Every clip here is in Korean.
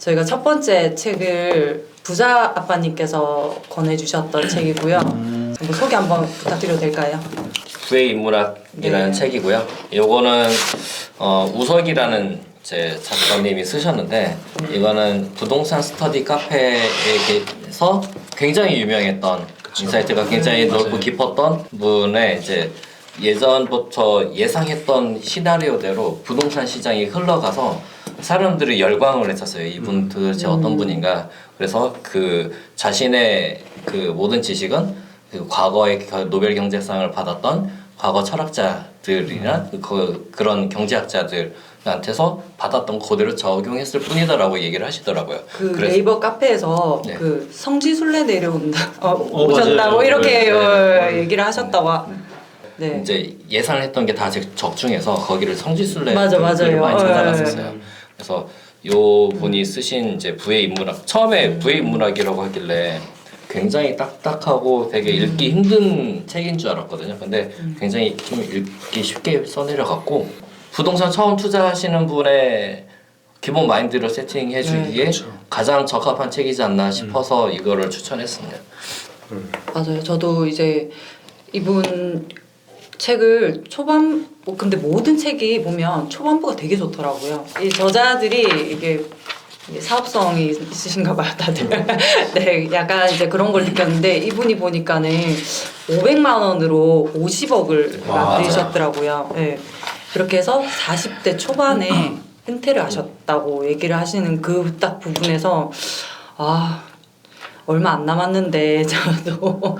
저희가 첫 번째 책을 부자 아빠님께서 권해주셨던 책이고요. 한번 소개 한번 부탁드려도 될까요? 부의 인문학이라는 책이고요. 요거는 우석이라는 제 작가님이 쓰셨는데 이거는 부동산 스터디 카페에서 굉장히 유명했던 인사이트가 굉장히 넓고 깊었던 분의 이제 예전부터 예상했던 시나리오대로 부동산 시장이 흘러가서 사람들이 열광을 했었어요. 이분 도대체 어떤 분인가. 그래서 그 자신의 그 모든 지식은 그 과거에 노벨 경제상을 받았던 과거 철학자들이나 그런 경제학자들한테서 받았던 거 그대로 적용했을 뿐이다라고 얘기를 하시더라고요. 그래서 네이버 카페에서 네. 그 성지순례 내려온다 오셨다고 이렇게 얘기를 하셨다고. 네. 이제 예상을 했던 게 다 적중해서 거기를 성지순례 맞아요. 많이 찾아갔었어요. 그래서 요 분이 쓰신 이제 부의 인문학, 처음에 부의 인문학이라고 하길래 굉장히 딱딱하고 되게 읽기 힘든 책인 줄 알았거든요. 근데 굉장히 좀 읽기 쉽게 써내려갔고 부동산 처음 투자하시는 분의 기본 마인드를 세팅해 주기에 가장 적합한 책이지 않나 싶어서 이거를 추천했습니다. 맞아요. 저도 이제 이분 책을 근데 모든 책이 보면 초반부가 되게 좋더라고요. 이 저자들이 이게 사업성이 있으신가 봐요, 다들. 네, 약간 이제 그런 걸 느꼈는데 이분이 보니까는 500만 원으로 50억을 만드셨더라고요. 네. 그렇게 해서 40대 초반에 은퇴를 하셨다고 얘기를 하시는 그 딱 부분에서 얼마 안 남았는데 저도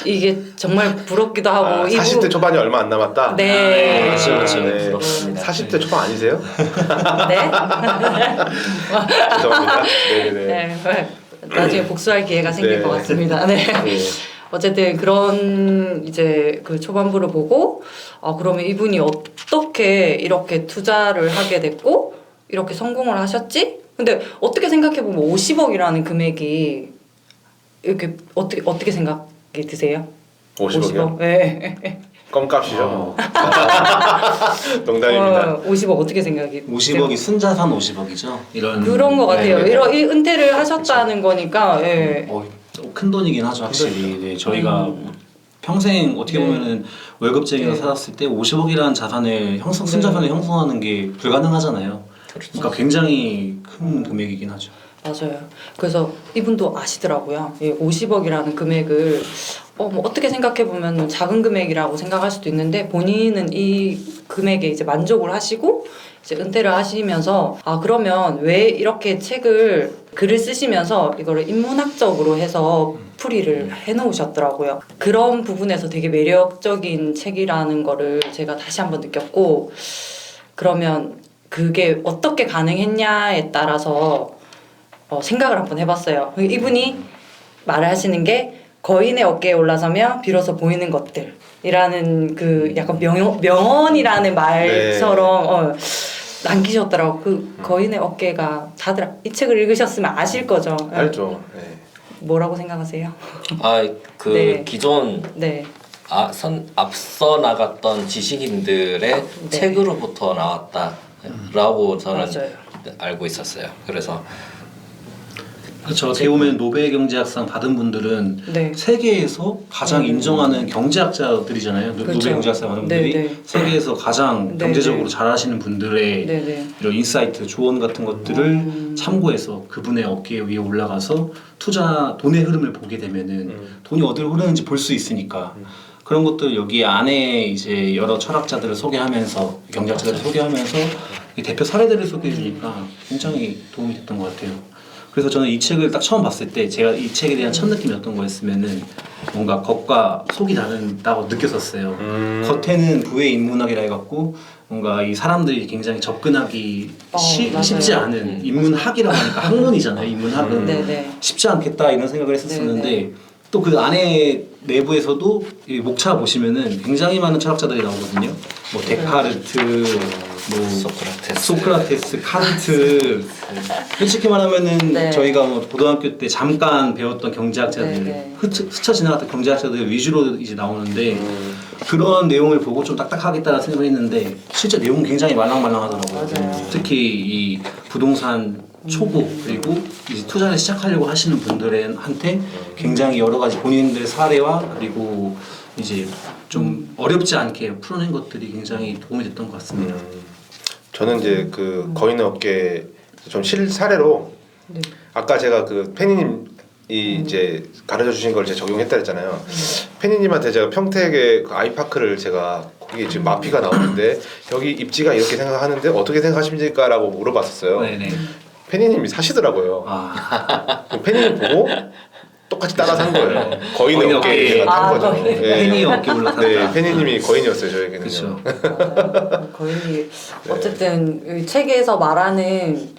이게 정말 부럽기도 하고 40대 초반이 얼마 안 남았다? 네. 그렇죠. 네. 부럽습니다. 40대 초반 아니세요? 네? 죄송합니다. 네네. 네. 나중에 복수할 기회가 생길 네. 것 같습니다. 네. 어쨌든 그런 이제 그 초반부를 보고 그러면 이분이 어떻게 이렇게 투자를 하게 됐고 이렇게 성공을 하셨지? 근데 어떻게 생각해보면 50억이라는 금액이 이렇게 어떻게 생각이 드세요? 50억이요? 네. 껌값이죠. 농담입니다. 50억 어떻게 생각이 50억이 순자산 50억이죠. 이런 그런 것 같아요. 네. 이런 이 은퇴를 하셨다는 거니까. 예. 큰 돈이긴 하죠, 확실히. 네, 저희가 평생 어떻게 보면은 월급쟁이로 살았을 때 50억이라는 자산을 순자산을 형성하는 게 불가능하잖아요. 그러니까 굉장히 큰 금액이긴 하죠. 맞아요. 그래서 이분도 아시더라고요. 이 50억이라는 금액을 뭐 어떻게 생각해 보면 작은 금액이라고 생각할 수도 있는데 본인은 이 금액에 이제 만족을 하시고 이제 은퇴를 하시면서 그러면 왜 이렇게 글을 쓰시면서 이거를 인문학적으로 해서 풀이를 해놓으셨더라고요. 그런 부분에서 되게 매력적인 책이라는 거를 제가 다시 한번 느꼈고 그러면 그게 어떻게 가능했냐에 따라서 생각을 한번 해봤어요. 이분이 말을 하시는 게 거인의 어깨에 올라서며 비로소 보이는 것들이라는 그 약간 명언이라는 말처럼 남기셨더라고. 그 거인의 어깨가 다들 이 책을 읽으셨으면 아실 거죠. 알죠. 네. 뭐라고 생각하세요? 그 기존 네. 앞서 나갔던 지식인들의 책으로부터 나왔다라고 저는 알고 있었어요. 그래서 그렇죠. 어떻게 보면 노벨 경제학상 받은 분들은 세계에서 가장 인정하는 경제학자들이잖아요. 노벨 경제학상 받은 분들이 세계에서 가장 경제적으로 잘하시는 분들의 이런 인사이트, 조언 같은 것들을 참고해서 그분의 어깨 위에 올라가서 돈의 흐름을 보게 되면은 돈이 어디로 흐르는지 볼 수 있으니까 그런 것들 여기 안에 이제 여러 철학자들을 소개하면서 경제학자들을 소개하면서 대표 사례들을 소개해 주니까 굉장히 도움이 됐던 것 같아요. 그래서 저는 이 책을 딱 처음 봤을 때 제가 이 책에 대한 첫 느낌이 어떤 거였으면은 뭔가 겉과 속이 다르다고 느꼈었어요. 겉에는 부의 인문학이라 해갖고 뭔가 이 사람들이 굉장히 접근하기 쉽지 않은 인문학이라고 하니까 학문이잖아요. 인문학은 쉽지 않겠다 이런 생각을 했었었는데 또 그 안에 내부에서도 이 목차 보시면은 굉장히 많은 철학자들이 나오거든요. 뭐 데카르트, 뭐 소크라테스, 칸트. 솔직히 말하면은 저희가 뭐 고등학교 때 잠깐 배웠던 경제학자들, 스쳐 지나갔던 경제학자들 위주로 이제 나오는데 그런 내용을 보고 좀 딱딱하겠다는 생각을 했는데 실제 내용은 굉장히 말랑말랑하더라고요. 특히 이 부동산 초보 그리고 이제 투자를 시작하려고 하시는 분들한테 굉장히 여러 가지 본인들의 사례와 그리고 이제 좀 어렵지 않게 풀어낸 것들이 굉장히 도움이 됐던 것 같습니다. 저는 이제 그 거인 업계 좀 실사례로 네. 아까 제가 그 페니님이 이제 가르쳐 주신 걸 제가 적용했다 했잖아요. 페니님한테 제가 평택의 그 아이파크를 제가 거기 지금 마피가 나오는데 여기 입지가 이렇게 생각하는데 어떻게 생각하십니까라고 물어봤었어요. 네네. 페니님이 사시더라고요. 아, 페니님 보고 똑같이 따라 산 거예요. 거인 업계에 제가 탄 거죠. 거인. 팬이 어깨 올라탔다. 네, 페니님이 거인이었어요 저에게는요. 그렇죠. 거의 어쨌든 이 책에서 말하는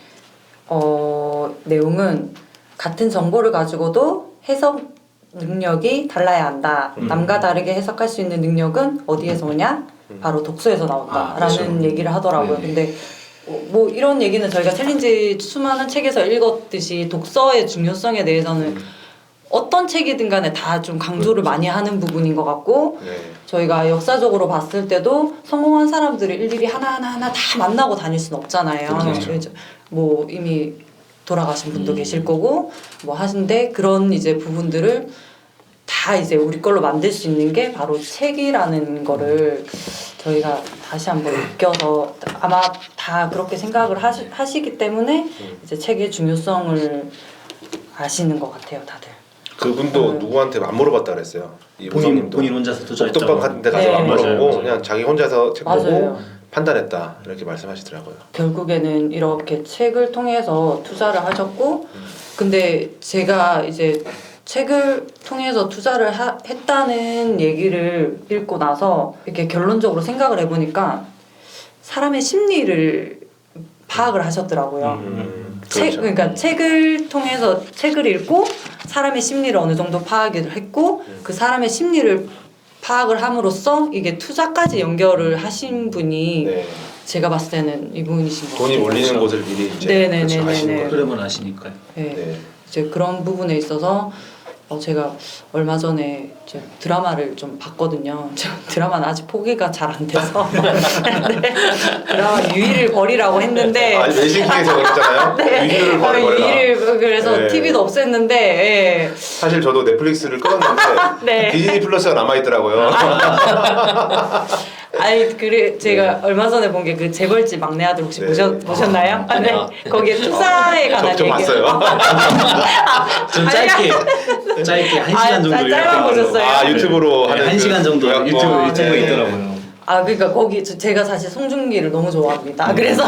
내용은 같은 정보를 가지고도 해석 능력이 달라야 한다. 남과 다르게 해석할 수 있는 능력은 어디에서 오냐? 바로 독서에서 나온다라는 그렇죠. 얘기를 하더라고요. 네네. 근데 뭐 이런 얘기는 저희가 챌린지 수많은 책에서 읽었듯이 독서의 중요성에 대해서는 어떤 책이든 간에 다 좀 강조를 많이 하는 부분인 것 같고 네. 저희가 역사적으로 봤을 때도 성공한 사람들을 일일이 하나하나 다 만나고 다닐 수는 없잖아요. 그렇죠. 뭐 이미 돌아가신 분도 계실 거고 뭐 하신데 그런 이제 부분들을 다 이제 우리 걸로 만들 수 있는 게 바로 책이라는 거를 저희가 다시 한번 느껴서 아마 다 그렇게 생각을 하시기 때문에 이제 책의 중요성을 아시는 것 같아요, 다들. 그분도 누구한테 안 물어봤다 그랬어요. 이 우성님도 본인 혼자서 투자했죠. 독도방 같은 데 가서 네. 안 물어보고 맞아요. 그냥 자기 혼자서 책 보고 맞아요. 판단했다 이렇게 말씀하시더라고요. 결국에는 이렇게 책을 통해서 투자를 하셨고 근데 제가 이제 책을 통해서 투자를 했다는 얘기를 읽고 나서 이렇게 결론적으로 생각을 해보니까 사람의 심리를 파악을 하셨더라고요. 그렇죠. 그러니까 책을 통해서 책을 읽고 사람의 심리를 어느 정도 파악을 했고 그 사람의 심리를 파악을 함으로써 이게 투자까지 연결을 하신 분이 네. 제가 봤을 때는 이분이신 것 돈이 같아요. 몰리는 곳을 미리 이제 네네네네네. 그렇죠, 아시는 거예요. 흐름을 아시니까요. 네. 네. 이제 그런 부분에 있어서 제가 얼마 전에 이제 드라마를 좀 봤거든요. 저 드라마는 아직 포기가 잘 안 돼서 네. 드라마 유의를 버리라고 했는데 아니 외신기에서 그랬잖아요. 유희를 버려라. 유의를 그래서 네. TV도 없앴는데 예. 사실 저도 넷플릭스를 끊었는데 네. 디즈니 플러스가 남아 있더라고요. 아니 그래 제가 얼마 전에 본 게 그 재벌집 막내 아들 혹시 네. 보셨나요? 아, 네. 거기에 투자에 관한 저 얘기. 봤어요. 좀 짧게 1시간 정도 짧게 보셨어요? 아 유튜브로 네, 하는 1시간 정도 요약본. 유튜브에 네. 있더라고요. 그러니까 거기 제가 사실 송중기를 너무 좋아합니다. 그래서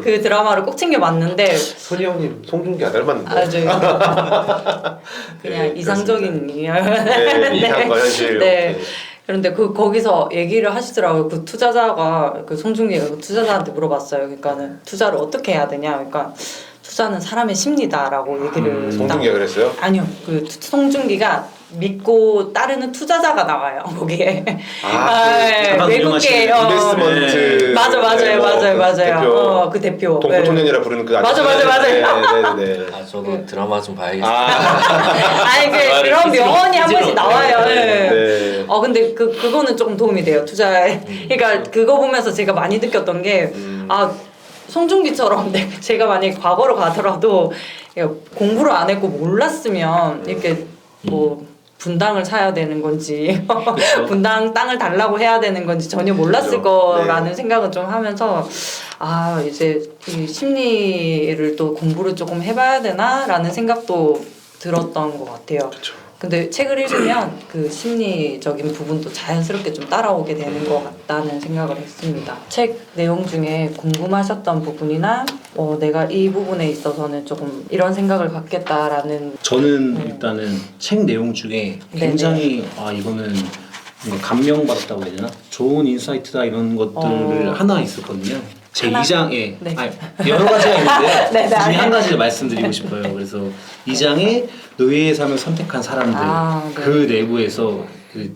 그 드라마를 꼭 챙겨 봤는데 손희 형님 송중기 안 닮았는데. 아주 그냥 네, 이상적인 네, 이상과 현실. 네. 그런데 거기서 얘기를 하시더라고요. 그 투자자가 그 송중기가 그 투자자한테 물어봤어요. 그러니까는 투자를 어떻게 해야 되냐. 그러니까 투자는 사람의 심리다라고 얘기를 송중기가 그랬어요? 아니요. 그 송중기가 믿고 따르는 투자자가 나와요. 거기에. 그 외국계 인베스트먼트. 맞아요. 그 대표. 동포통년이라 부르는 그 맞아요. 네. 아 저도 드라마 좀 봐야겠어요. 아니 그런 명언이 한 번씩 나와요. 네. 근데 그거는 조금 도움이 돼요. 투자에. 그러니까 그거 보면서 제가 많이 느꼈던 게 송중기처럼 제가 만약에 과거로 가더라도 공부를 안 했고 몰랐으면 이렇게 뭐 분당을 사야 되는 건지 분당 땅을 달라고 해야 되는 건지 전혀 몰랐을 거라는 네. 생각은 좀 하면서 이제 이 심리를 또 공부를 조금 해봐야 되나라는 생각도 들었던 것 같아요. 그렇죠. 근데 책을 읽으면 그 심리적인 부분도 자연스럽게 좀 따라오게 되는 것 같다는 생각을 했습니다. 책 내용 중에 궁금하셨던 부분이나 내가 이 부분에 있어서는 조금 이런 생각을 갖겠다라는 저는 일단은 책 내용 중에 굉장히 이거는 뭔가 감명받았다고 해야 되나? 좋은 인사이트다 이런 것들을 하나 있었거든요. 제 하나? 2장에 네. 여러 가지가 있는데 네, 그 중에 한 가지를 말씀드리고 싶어요. 그래서 2장에 노예의 삶을 선택한 사람들 네. 그 내부에서 그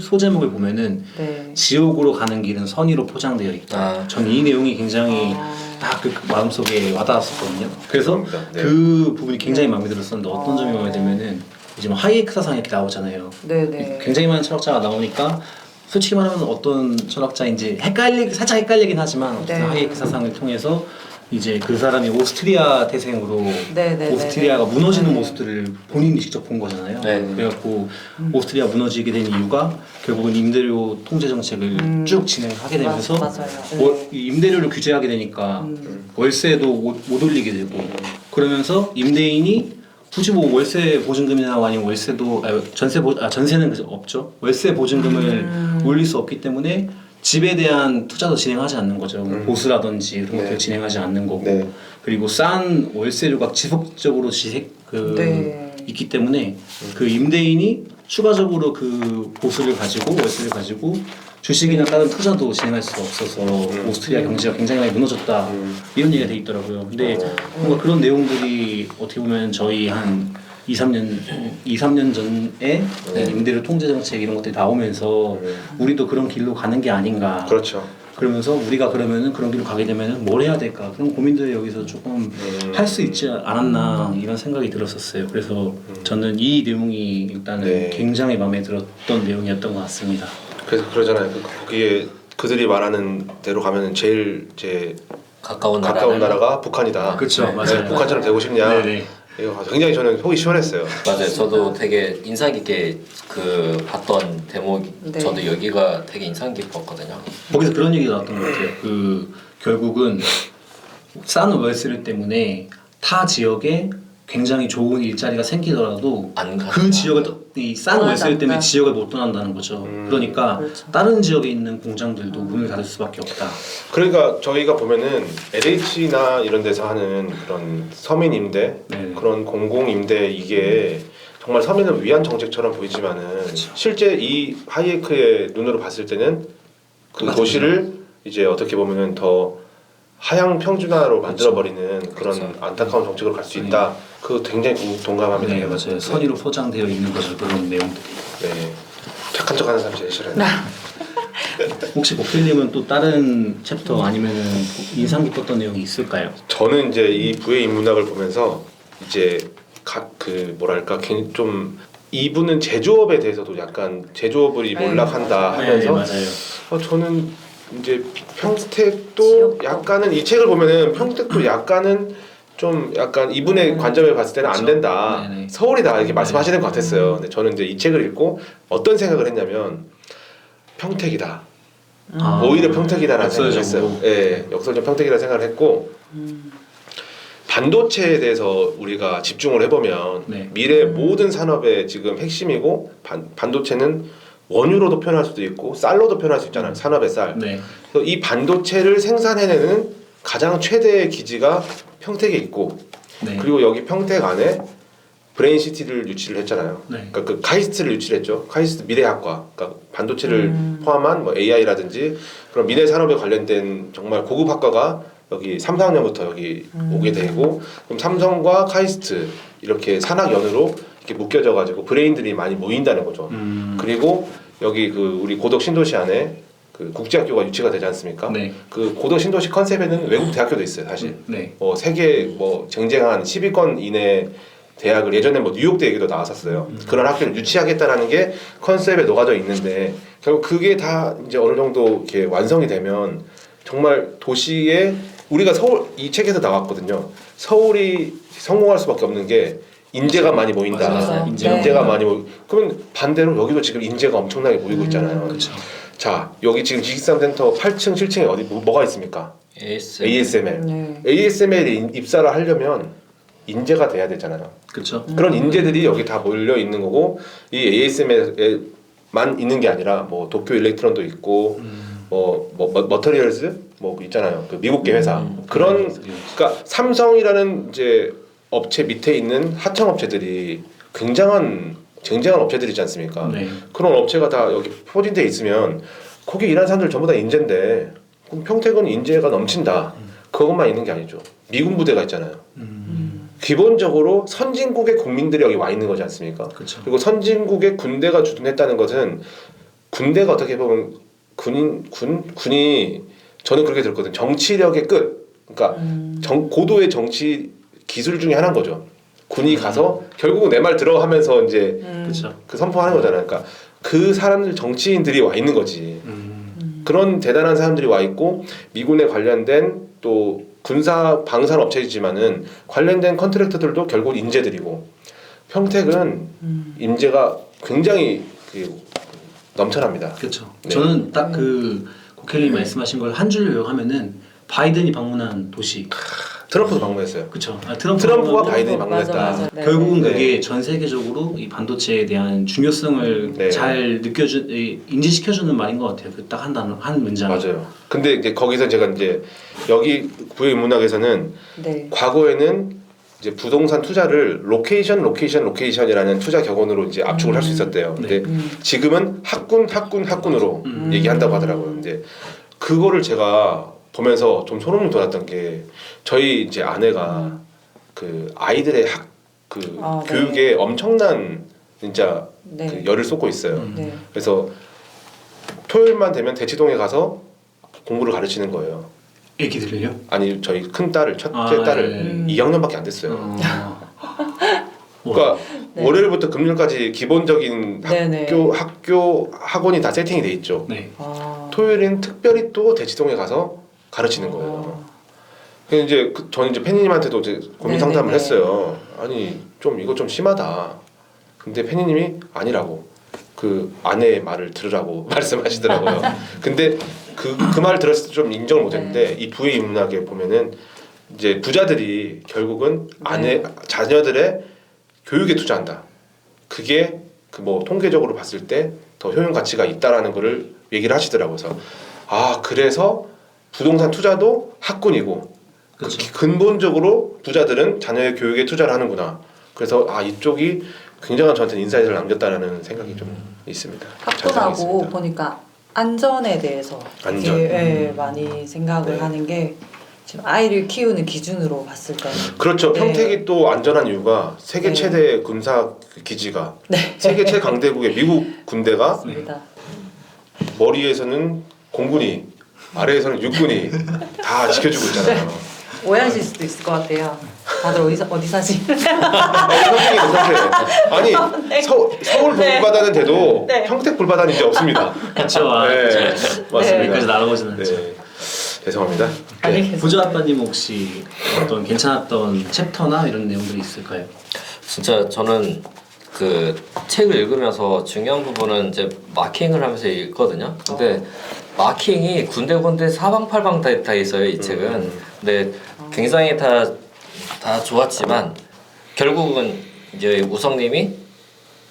소제목을 보면은 네. 지옥으로 가는 길은 선의로 포장되어 있다. 전 이 내용이 굉장히 딱 그 마음속에 와닿았었거든요. 그래서 네. 그 부분이 굉장히 마음에 들었었는데 어떤 점이 마음에 들면은 이제 뭐 하이에크 사상 이렇게 나오잖아요. 네네. 굉장히 많은 철학자가 나오니까 솔직히 말하면 어떤 철학자인지 살짝 헷갈리긴 하지만 어쨌든 네. 하이에크 사상을 통해서 이제 그 사람이 오스트리아 태생으로 네네네. 오스트리아가 무너지는 네. 모습들을 본인이 직접 본 거잖아요. 네. 그래갖고 오스트리아 무너지게 된 이유가 결국은 임대료 통제 정책을 쭉 진행하게 되면서 맞아요. 이 임대료를 규제하게 되니까 월세도 못 올리게 되고 그러면서 임대인이 굳이 뭐 월세 보증금이나 아니면 월세도 전세는 없죠. 월세 보증금을 올릴 수 없기 때문에 집에 대한 투자도 진행하지 않는 거죠. 보수라든지 이런 것들 네. 진행하지 않는 거고 네. 그리고 싼 월세료가 지속적으로 네. 있기 때문에 그 임대인이 추가적으로 그 보수를 가지고 월세를 가지고 주식이나 다른 투자도 진행할 수가 없어서 오스트리아 경제가 굉장히 많이 무너졌다 이런 얘기가 돼 있더라고요. 근데 뭔가 그런 내용들이 어떻게 보면 저희 한 2, 3년 전에 임대료 통제 정책 이런 것들이 나오면서 우리도 그런 길로 가는 게 아닌가. 그렇죠. 그러면서 우리가 그러면은 그런 길로 가게 되면은 뭘 해야 될까 그런 고민들을 여기서 조금 할 수 있지 않았나 이런 생각이 들었었어요. 그래서 저는 이 내용이 일단은 네. 굉장히 마음에 들었던 내용이었던 것 같습니다. 그래서 그러잖아요. 거기에 그들이 말하는 대로 가면 제일 이제 가까운 나라가 북한이다. 그렇죠, 네, 맞아요. 북한처럼 되고 싶냐? 네네. 이거 굉장히 저는 속이 시원했어요. 맞아요. 저도 되게 인상 깊게 그 봤던 대목이 네. 저도 여기가 되게 인상 깊었거든요. 거기서 그런 얘기가 나왔던 것 같아요. 그 결국은 싼 월세를 때문에 타 지역에 굉장히 좋은 일자리가 생기더라도 안 간다. 그 지역을 싼 떠나지 월세 때문에 않는다. 지역을 못 떠난다는 거죠. 그러니까 그렇죠. 다른 지역에 있는 공장들도 문을 닫을 수밖에 없다. 그러니까 저희가 보면은 LH나 이런 데서 하는 그런 서민 임대, 네. 그런 공공 임대 이게 정말 서민을 위한 정책처럼 보이지만은 실제 이 하이에크의 눈으로 봤을 때는 그 똑같은 도시를 이제 어떻게 보면은 더 하향 평준화로 만들어 버리는 그런 그렇죠. 안타까운 정책으로 갈 수 있다. 그 굉장히 동감합니다. 네, 맞아요. 선의로 포장되어 있는 거죠. 그런 내용들이. 네. 착한 척하는 사람 제일 싫어요. 혹시 복필님은 또 다른 챕터 아니면은 인상 깊었던 내용이 있을까요? 저는 이제 이 부의 인문학을 보면서 이제 그 뭐랄까 좀 이분은 제조업에 대해서도 약간 제조업이 네, 몰락한다 맞아요. 하면서 저는 이제 평택도 지역도. 약간은 이 책을 보면은 평택도 약간은 좀 약간 이분의 관점에 봤을 때는 안 그렇죠. 된다. 네네. 서울이다 이렇게 말씀하시는 것 같았어요. 근데 저는 이제 이 책을 읽고 어떤 생각을 했냐면 평택이다. 오히려 평택이다라는 생각을 했어요. 역설적으로. 예, 역설적 평택이라는 생각을 했고 반도체에 대해서 우리가 집중을 해보면 네. 미래 모든 산업의 지금 핵심이고 반도체는 원유로도 표현할 수도 있고 쌀로도 표현할 수 있잖아요. 산업의 쌀. 네. 그래서 이 반도체를 생산해내는 가장 최대의 기지가 평택에 있고 네. 그리고 여기 평택 안에 브레인시티를 유치를 했잖아요. 네. 그러니까 그 카이스트를 유치를 했죠. 카이스트 미래학과, 그러니까 반도체를 포함한 뭐 AI라든지 그런 미래 산업에 관련된 정말 고급 학과가 여기 3, 4학년부터 여기 오게 되고 그럼 삼성과 카이스트 이렇게 산학연으로 이렇게 묶여져 가지고 브레인들이 많이 모인다는 거죠. 그리고 여기 그 우리 고덕 신도시 안에 그 국제학교가 유치가 되지 않습니까? 네. 그 고덕 신도시 컨셉에는 외국 대학교도 있어요, 사실. 네. 세계 쟁쟁한 10위권 이내 대학을 예전에 뉴욕대 얘기도 나왔었어요. 그런 학교를 유치하겠다라는 게 컨셉에 녹아져 있는데 결국 그게 다 이제 어느 정도 이렇게 완성이 되면 정말 도시에 우리가 서울 이 책에서 나왔거든요. 서울이 성공할 수밖에 없는 게 인재가 많이 모인다. 맞아요. 인재가 많이 모이. 그러면 반대로 여기도 지금 인재가 엄청나게 모이고 있잖아요. 그렇죠. 자, 여기 지금 지식산센터 8층, 7층에 어디 뭐가 있습니까? ASML. 네. ASML에 입사를 하려면 인재가 돼야 되잖아요. 그렇죠. 그런 인재들이 여기 다 몰려 있는 거고 이 ASML에만 있는 게 아니라 뭐 도쿄 일렉트론도 있고 뭐 머터리얼즈 뭐 있잖아요. 그 미국계 회사 그런 그러니까 삼성이라는 이제 업체 밑에 있는 하청 업체들이 쟁쟁한 업체들이지 않습니까? 네. 그런 업체가 다 여기 포진돼 있으면 거기 일하는 사람들 전부 다 인재인데 그럼 평택은 인재가 넘친다. 그것만 있는 게 아니죠. 미군 부대가 있잖아요. 기본적으로 선진국의 국민들이 여기 와 있는 거지 않습니까? 그렇죠. 그리고 선진국의 군대가 주둔했다는 것은 군대가 어떻게 보면 군이 저는 그렇게 들었거든요. 정치력의 끝. 그러니까 고도의 정치 기술 중에 하나인 거죠. 군이 가서 결국은 내 말 들어가면서 이제 그렇죠. 그 선포하는 거잖아요. 그러니까 그 사람들 정치인들이 와 있는 거지. 그런 대단한 사람들이 와 있고 미군에 관련된 또 군사 방산 업체이지만은 관련된 컨트랙터들도 결국 인재들이고 평택은 인재가 굉장히 넘쳐납니다. 그렇죠. 네. 저는 딱 그 고켈님 말씀하신 걸 한 줄로 요약하면 바이든이 방문한 도시. 트럼프도 방문했어요. 그렇죠. 트럼프와 바이든이 방문했다. 맞아. 네. 결국은 네. 그게 전 세계적으로 이 반도체에 대한 중요성을 네. 잘 인지시켜주는 말인 것 같아요. 그 딱 한 문장. 맞아요. 근데 이제 거기서 제가 이제 여기 부의문학에서는 네. 과거에는 이제 부동산 투자를 로케이션이라는 투자 격언으로 이제 압축을 할 수 있었대요. 근데 지금은 학군으로 얘기한다고 하더라고요. 이제 그거를 제가 보면서 좀 소름이 돋았던 게 저희 이제 아내가 그 아이들의 교육에 엄청난 진짜 네. 그 열을 쏟고 있어요. 네. 그래서 토요일만 되면 대치동에 가서 공부를 가르치는 거예요. 애기들을요? 아니 저희 큰 딸을 첫째 딸을 2학년밖에 안 됐어요. 그러니까 네. 월요일부터 금요일까지 기본적인 네네. 학교 학원이 다 세팅이 돼 있죠. 네. 토요일엔 특별히 또 대치동에 가서 가르치는 거예요. 그래서 이제 저는 이제 팬님한테도 이제 고민 상담을 네네네. 했어요. 아니 좀 이거 좀 심하다. 근데 팬님이 아니라고 그 아내의 말을 들으라고 말씀하시더라고요. 근데 그 말을 들었을 때 좀 인정을 못했는데 이 부의 인문학에 보면은 이제 부자들이 결국은 자녀들의 교육에 투자한다. 그게 그 뭐 통계적으로 봤을 때 더 효용 가치가 있다라는 거를 얘기를 하시더라고요. 그래서 그래서 부동산 투자도 학군이고 그렇죠. 근본적으로 부자들은 자녀의 교육에 투자를 하는구나. 그래서 이쪽이 굉장한 저한테 인사이트를 남겼다라는 생각이 좀 있습니다. 학군하고 자세하겠습니다. 보니까 안전에 대해서 안전. 되게 많이 생각을 네. 하는 게 지금 아이를 키우는 기준으로 봤을 때 그렇죠. 네. 평택이 또 안전한 이유가 세계 네. 최대 군사 기지가 네. 세계 최강대국의 미국 군대가 맞습니다. 머리에서는 공군이 아래에서는 육군이 다 지켜주고 있잖아요. 오해하실 수도 있을 것 같아요. 다들 어디 사시? 선생님 아니 네. 서울 네. 불바다는 돼도 네. 평택 불바다는 이제 없습니다. 그렇죠. 네, 맞습니다. 여기까지 날아오진 않죠. 네. 죄송합니다. 네. 알겠습니다. 보조 아빠님 혹시 어떤 괜찮았던 챕터나 이런 내용들이 있을까요? 진짜 저는 그 책을 읽으면서 중요한 부분은 이제 마킹을 하면서 읽거든요. 근데 마킹이 군데군데 사방팔방 다 있어요, 이 책은. 근데 굉장히 다 좋았지만 결국은 이제 우성님이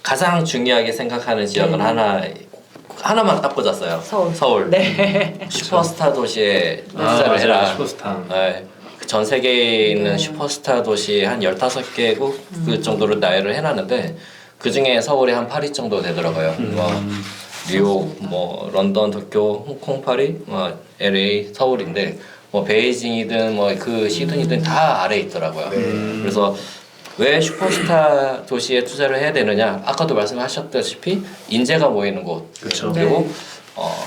가장 중요하게 생각하는 지역은 하나만 딱 꽂았어요. 서울. 네. 슈퍼스타 도시에 투자를 맞아요. 해라. 슈퍼스타. 네. 전 세계에 있는 슈퍼스타 도시 한 15개국 그 정도로 나열을 해놨는데 그 중에 서울이 한 8위 정도 되더라고요. 뭐 뉴욕, 뭐 런던, 도쿄, 홍콩, 파리, 뭐 LA, 서울인데 뭐 베이징이든 뭐 그 시드니든 다 아래에 있더라고요. 그래서 왜 슈퍼스타 도시에 투자를 해야 되느냐? 아까도 말씀하셨다시피 인재가 모이는 곳. 그렇죠. 그리고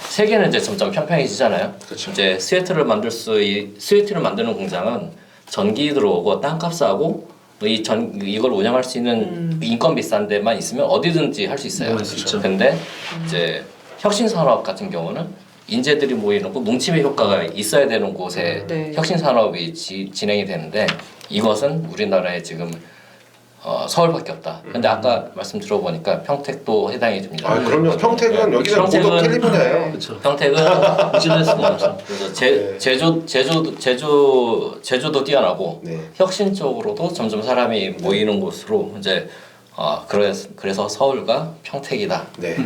세계는 이제 점점 평평해지잖아요. 그렇죠. 이제 스웨터를 만드는 공장은 전기 들어오고 땅값 싸고 이걸 운영할 수 있는 인건 비싼 데만 있으면 어디든지 할 수 있어요. 그렇죠. 근데 이제 혁신 산업 같은 경우는 인재들이 모이는 곳, 뭉침의 효과가 있어야 되는 곳에 네. 혁신 산업이 진행이 되는데 이것은 우리나라에 지금 서울밖에 없다. 근데 아까 말씀 들어보니까 평택도 해당이 됩니다. 그럼요. 평택은 네. 여기는 고도 캘리포니아예요. 그렇죠. 평택은 의지할 수가 없죠. 그래서 네. 제주도 뛰어나고 네. 혁신적으로도 점점 사람이 모이는 곳으로 이제 그래서 서울과 평택이다. 네.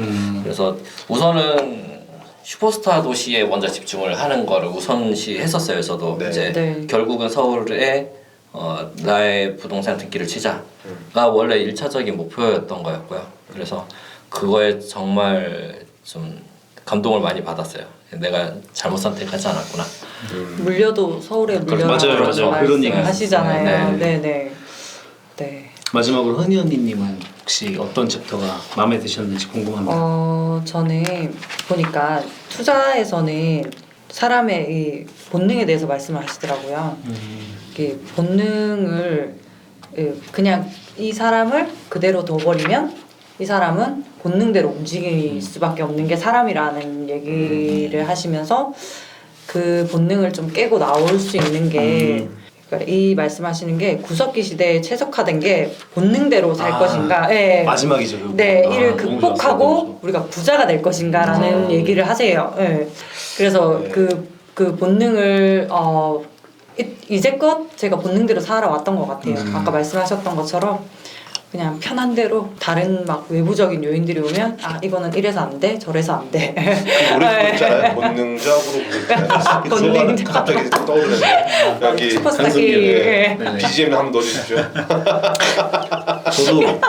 그래서 우선은 슈퍼스타 도시에 먼저 집중을 하는 거를 우선시 했었어요. 저도 네. 이제 네. 결국은 서울에 나의 부동산 등기를 치자가 원래 1차적인 목표였던 거였고요. 그래서 그거에 정말 좀 감동을 많이 받았어요. 내가 잘못 선택하지 않았구나. 물려도 서울에 물려도 맞아요, 맞아요. 그런 얘기 하시잖아요. 네. 네. 마지막으로 흔희 언니님은 혹시 어떤 챕터가 마음에 드셨는지 궁금합니다. 저는 보니까 투자에서는 사람의 이 본능에 대해서 말씀을 하시더라고요. 이게 본능을 그냥 이 사람을 그대로 둬버리면 이 사람은 본능대로 움직일 수밖에 없는 게 사람이라는 얘기를 하시면서 그 본능을 좀 깨고 나올 수 있는 게 그러니까 이 말씀하시는 게 구석기 시대에 최적화된 게 본능대로 살 것인가, 예. 마지막이죠. 그거. 네, 이를 너무 극복하고 좋았어요, 너무 좋았어요. 우리가 부자가 될 것인가라는 얘기를 하세요. 예. 그래서 네. 그 본능을 이제껏 제가 본능대로 살아왔던 것 같아요. 아까 말씀하셨던 것처럼 그냥 편한 대로 다른 막 외부적인 요인들이 오면 이거는 이래서 안 돼, 저래서 안 돼. 우리 그거 있잖아요. 본능적으로 본능적. 갑자기 떠오르는데 여기 슈퍼스타기. 예. 네네. BGM 한번 넣어주십시오. 저도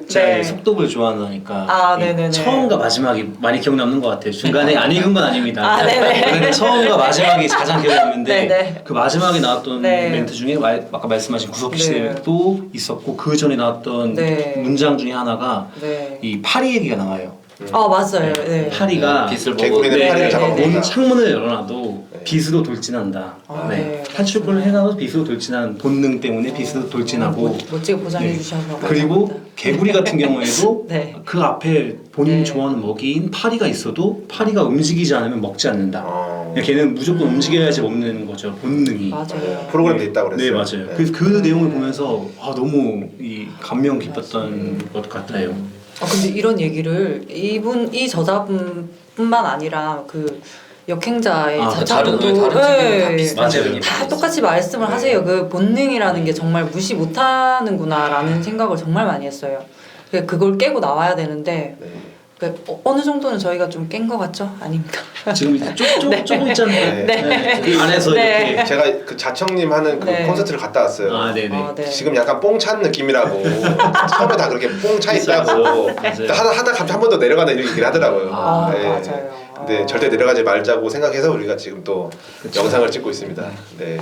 제가 네. 이 속독을 좋아하니까 네네네. 처음과 마지막이 많이 기억 남는 것 같아요. 중간에 안 읽은 건 아닙니다. 네네. 근데 처음과 마지막이 가장 기억에 남는데 네네. 그 마지막에 나왔던 네. 멘트 중에 아까 말씀하신 구석기 네. 시대도 있었고 그 전에 나왔던 네. 문장 중에 하나가 네. 이 파리 얘기가 나와요. 맞아요. 네. 파리가 빛을 보고 개구리는 네, 파리를 네, 잡아먹는다. 문 창문을 열어놔도 네. 빛으로 돌진한다. 네. 탈출구를 해놔도 빛으로 돌진하는 본능 때문에 빛으로 돌진하고 멋지게 포장해 네. 주셔서 그리고 감사합니다. 개구리 같은 경우에도 네. 그 앞에 본인이 네. 좋아하는 먹이인 파리가 있어도 파리가 움직이지 않으면 먹지 않는다. 어. 걔는 무조건 움직여야지 먹는 거죠. 본능이. 맞아요. 프로그램돼 있다고 네 그랬어요. 맞아요. 그래서 그 내용을 보면서 너무 이 감명 깊었던 것 같아요. 근데 이런 얘기를 이 저자분뿐만 아니라 그 역행자의 다른 자차분도 책은 다 네. 비슷한 맞아요. 내용이 다 많이 똑같이 말씀을 네. 하세요. 그 본능이라는 게 정말 무시 못하는구나라는 생각을 정말 많이 했어요. 그걸 깨고 나와야 되는데 네. 어느 정도는 저희가 좀 깬 것 같죠? 아닙니까? 지금 쪼고 있잖아요. 네. 그 안에서 네. 이렇게 제가 그 자청님 하는 그 네. 콘서트를 갔다 왔어요. 네네. 네. 지금 약간 뽕 찬 느낌이라고 처음에 다 그렇게 뽕 차 있다고 맞아요. 하다 갑자기 한 번 더 내려가는 이런 얘기를 하더라고요. 네. 맞아요. 근데 절대 내려가지 말자고 생각해서 우리가 지금 또 영상을 찍고 있습니다. 네.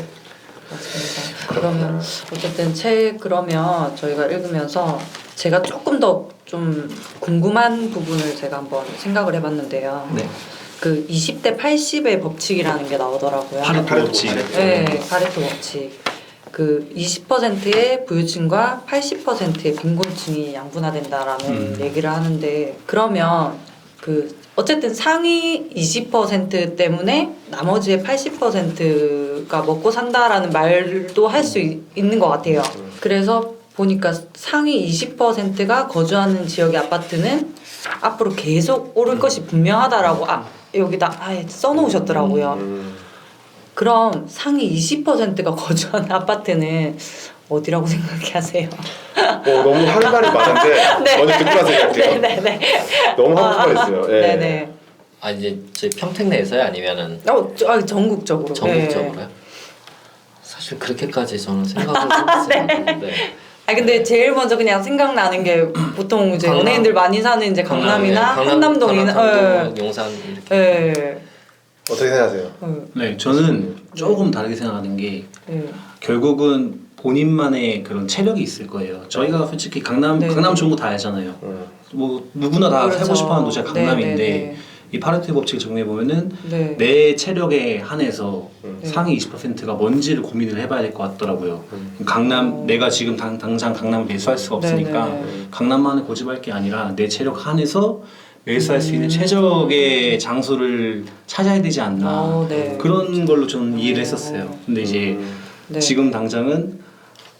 맞습니다. 그러면 어쨌든 그러면 저희가 읽으면서 제가 조금 더 좀 궁금한 부분을 제가 한번 생각을 해봤는데요. 네. 그 20대 80의 법칙이라는 게 나오더라고요. 파레토 파레토 법칙. 법칙. 네, 파레토 법칙. 그 20%의 부유층과 80%의 빈곤층이 양분화된다라는 얘기를 하는데 그러면 그 어쨌든 상위 20% 때문에 나머지의 80%가 먹고 산다라는 말도 할 수 있는 것 같아요. 그래서 보니까 상위 20%가 거주하는 지역의 아파트는 앞으로 계속 오를 것이 분명하다라고 여기다 써놓으셨더라고요. 그럼 상위 20%가 거주하는 아파트는 어디라고 생각하세요? 너무 할 말이 많은데 네. 먼저 듣고 나서 얘기할게요. 네네네. 너무 하고 싶어 했어요. 네. 네네. 이제 저희 평택 내에서요, 아니면은 전국적으로. 전국적으로요? 네. 사실 그렇게까지 저는 생각을 해보지 않았는데. 근데 제일 먼저 그냥 생각나는 게 보통 이제 강남. 연예인들 많이 사는 이제 강남이나 한남동이나 강남, 용산 이렇게. 네. 어떻게 생각하세요? 네, 저는 조금 다르게 생각하는 게 네. 결국은 본인만의 그런 체력이 있을 거예요. 저희가 솔직히 강남 좋은 거 다 알잖아요. 뭐 누구나 다 그렇죠. 살고 싶어하는 도시가 강남인데 네. 이 파레토의 법칙을 적용해 보면은 네. 내 체력에 한해서 네. 상위 20%가 뭔지를 고민을 해봐야 될 것 같더라고요. 강남 내가 지금 당장 강남을 매수할 수가 없으니까 네. 강남만을 고집할 게 아니라 내 체력 한해서 매수할 수 있는 최적의 장소를 찾아야 되지 않나 네. 그런 걸로 저는 이해를 했었어요. 근데 이제 네. 지금 당장은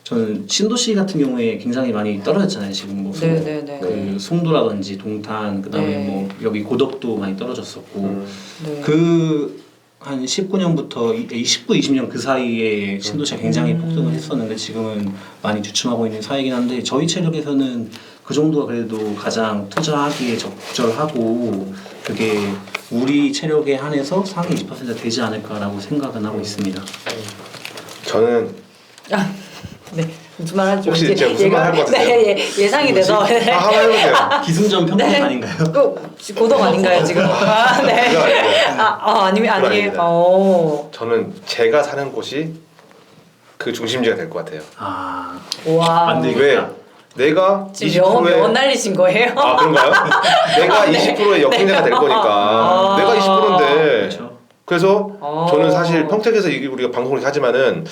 저는 신도시 같은 경우에 굉장히 많이 떨어졌잖아요. 지금 뭐 네네네. 그 송도라든지 동탄 그다음에 네. 뭐 여기 고덕도 많이 떨어졌었고 네. 그 한 19년부터 19, 20년 그 사이에 신도시가 굉장히 폭등을 했었는데 지금은 많이 주춤하고 있는 사이긴 한데 저희 체력에서는 그 정도가 그래도 가장 투자하기에 적절하고 그게 우리 체력에 한해서 상위 20% 되지 않을까라고 생각은 하고 있습니다. 저는 네. 무슨 말 하죠? 혹시 제가 무슨 말 할 것 같으세요? 네, 예상이 돼서. 한번 해보세요. 기승전 평균 네. 아닌가요? 고덕 아닌가요 지금? 네. 그거 아니에요. 아니에요. 아닙니다. 오. 저는 제가 사는 곳이 그 중심지가 될 것 같아요. 와. 만들기. 왜? 내가 지금 명 20%의 날리신 거예요? 그런가요? 내가 20%의 역행자가 될 거니까 내가 20%인데 그렇죠. 그래서 저는 사실 평택에서 우리가 방송을 하지만은